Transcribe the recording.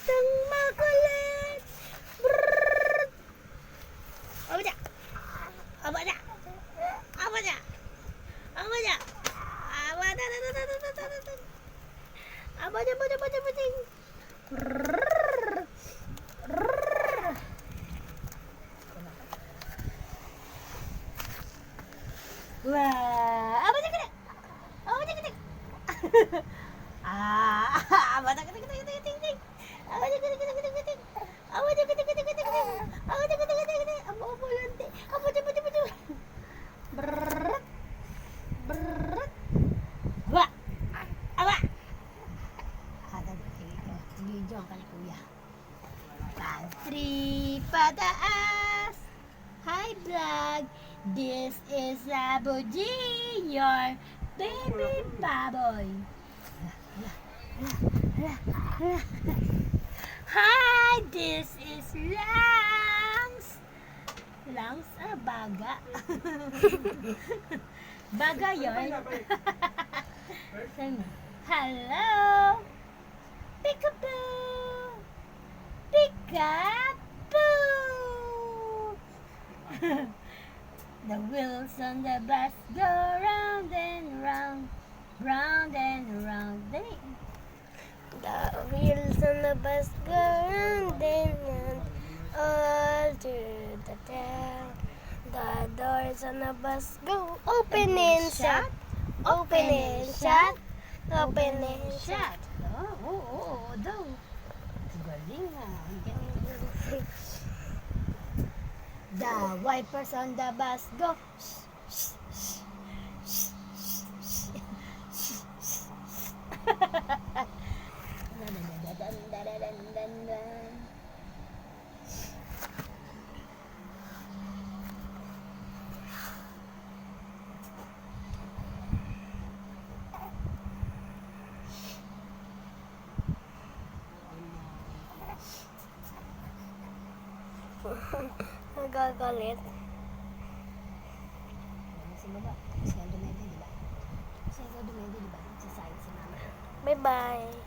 batang makulit. Brrrr. Apa dia? Apa dia? Apa dia? Apa dia? Apa dia? Apa dia? Apa dia? Brrrr. Brrrr. Wah, apa dia kena? Apa dia kena? Apa dia kena? Apa dia kena? Apa dia kena? Apa dia kena? Apa lantai? Apa dia? Brrrr. Brrrr. Wah. Apa? Ada dito. Video ang kani kuya. Pantry pataas. Hi vlog. This is Abuji, your baby baboy. Hi, this is Langs. Langs baga. Baga yun. Hello. Peekaboo. Peekaboo. The wheels on the bus go round and round, round and round. Dali. The wheels on the bus go round and round all through the town. The doors on the bus go open and shut, open and shut, open and shut. Daw. Galing ha. Ang galing. The wipers on the bus go. Nagagalit. Sa baba. Kasi ang dumedi, di ba? Kasi ikaw dumedi, di ba? Nagsasayang si mama. Bye-bye.